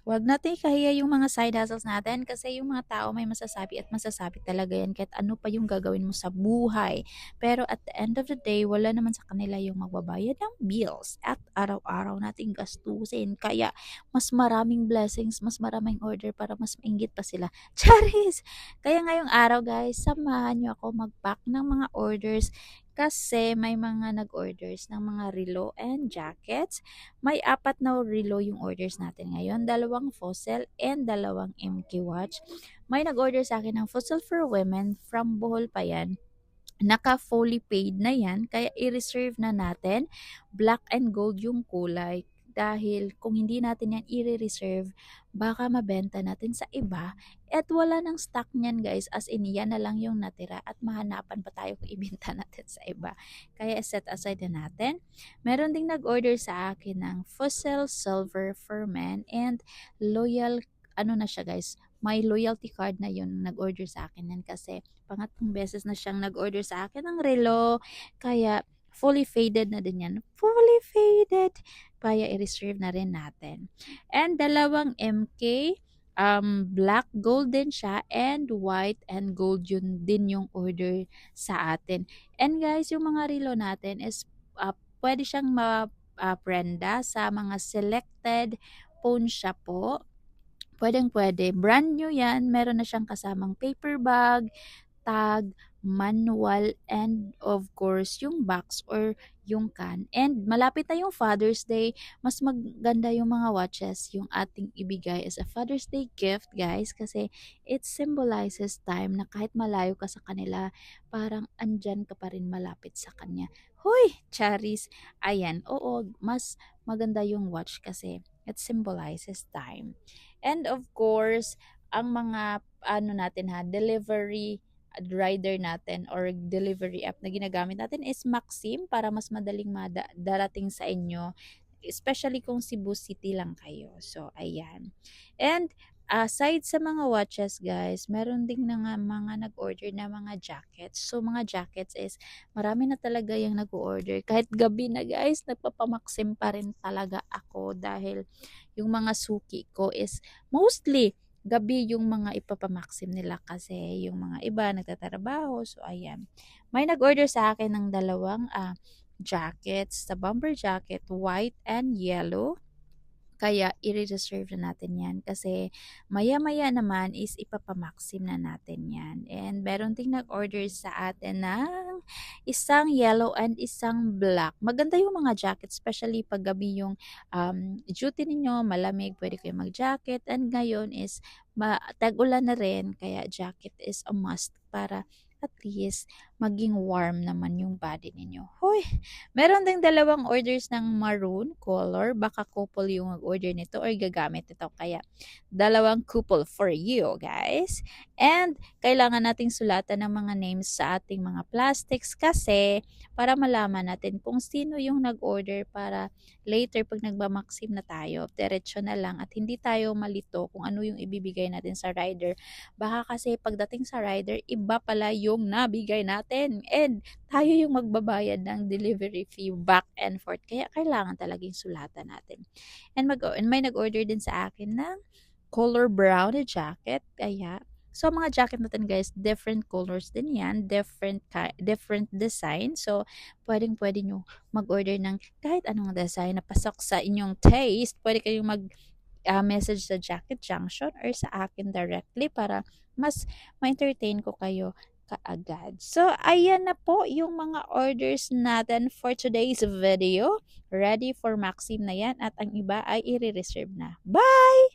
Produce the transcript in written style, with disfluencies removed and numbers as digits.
Wag natin ikahiya yung mga side hustles natin kasi yung mga tao may masasabi at masasabi talaga yan kahit ano pa yung gagawin mo sa buhay. Pero at the end of the day, wala naman sa kanila yung magbabayad ng bills at araw-araw nating gastusin. Kaya mas maraming blessings, mas maraming order para mas mainggit pa sila. Charis! Kaya ngayong araw guys, samahan nyo ako mag-pack ng mga orders kasi may mga nag-orders ng mga relo and jackets. May 4 na relo yung orders natin ngayon, 2 Fossil and 2 MK watch. May nag-order sa akin ng Fossil for Women from Bohol pa yan. Naka-fully paid na yan, kaya i-reserve na natin. Black and gold yung kulay. Dahil kung hindi natin yan i-reserve, baka mabenta natin sa iba. At wala nang stock niyan guys, as in yan na lang yung natira at mahanapan pa tayo kung ibenta natin sa iba. Kaya set aside na natin. Meron ding nag-order sa akin ng Fossil Silver for Men and Loyal, ano na siya guys, may loyalty card na yun, nag-order sa akin yan kasi pangatlong beses na siyang nag-order sa akin ng relo. Kaya fully faded na din yan. Fully faded. Kaya i-reserve na rin natin. And 2 MK, black gold din siya and white and gold yun din yung order sa atin. And guys, yung mga relo natin is pwede siyang prenda sa mga selected pawn shop po. Pwedeng-pwede. Brand new yan. Meron na siyang kasamang paper bag, tag, manual, and of course, yung box or yung can. And malapit na yung Father's Day. Mas maganda yung mga watches yung ating ibigay as a Father's Day gift, guys. Kasi it symbolizes time na kahit malayo ka sa kanila, parang andyan ka pa rin malapit sa kanya. Hoy, Charis! Ayan, oo, mas maganda yung watch kasi it symbolizes time. And of course, ang mga ano natin ha, delivery rider natin or delivery app na ginagamit natin is Maxim para mas madaling darating sa inyo, especially kung Cebu City lang kayo. So, ayan. And aside sa mga watches guys, meron ding na nga mga nag-order na mga jackets. So, mga jackets is marami na talaga yung nag-order. Kahit gabi na guys, nagpapamaksim pa rin talaga ako dahil yung mga suki ko is mostly gabi yung mga ipapamaksim nila kasi yung mga iba nagtatrabaho. So, ayan. May nag-order sa akin ng 2 jackets, sa bomber jacket, white and yellow. Kaya i-reserve na natin yan kasi maya-maya naman is ipapamaksim na natin yan. And meron ding nag-order sa atin ng isang yellow and isang black. Maganda yung mga jacket, especially pag gabi yung duty ninyo, malamig, pwede kayo mag-jacket. And ngayon is tag-ulan na rin, kaya jacket is a must para at least maging warm naman yung body ninyo. Hoy, meron ding 2 orders ng maroon color. Baka couple yung mag-order nito or gagamit nito. Kaya 2 couple for you guys. And kailangan nating sulatan ng mga names sa ating mga plastics kasi para malaman natin kung sino yung nag-order para later pag nagmamaksim na tayo, diretso na lang at hindi tayo malito kung ano yung ibibigay natin sa rider. Baka kasi pagdating sa rider, iba pala yung nabigay natin. And tayo yung magbabayad ng delivery fee back and forth. Kaya kailangan talagang sulatan natin. And may nag-order din sa akin ng color brown na jacket. Kaya, so mga jacket natin guys, different colors din yan, different design. So, pwedeng-pwede nyo mag-order ng kahit anong design na pasok sa inyong taste. Pwede kayong message sa Jacket Junction or sa akin directly para mas ma-entertain ko kayo kaagad. So, ayan na po yung mga orders natin for today's video. Ready for Maxim na yan at ang iba ay i-reserve na. Bye!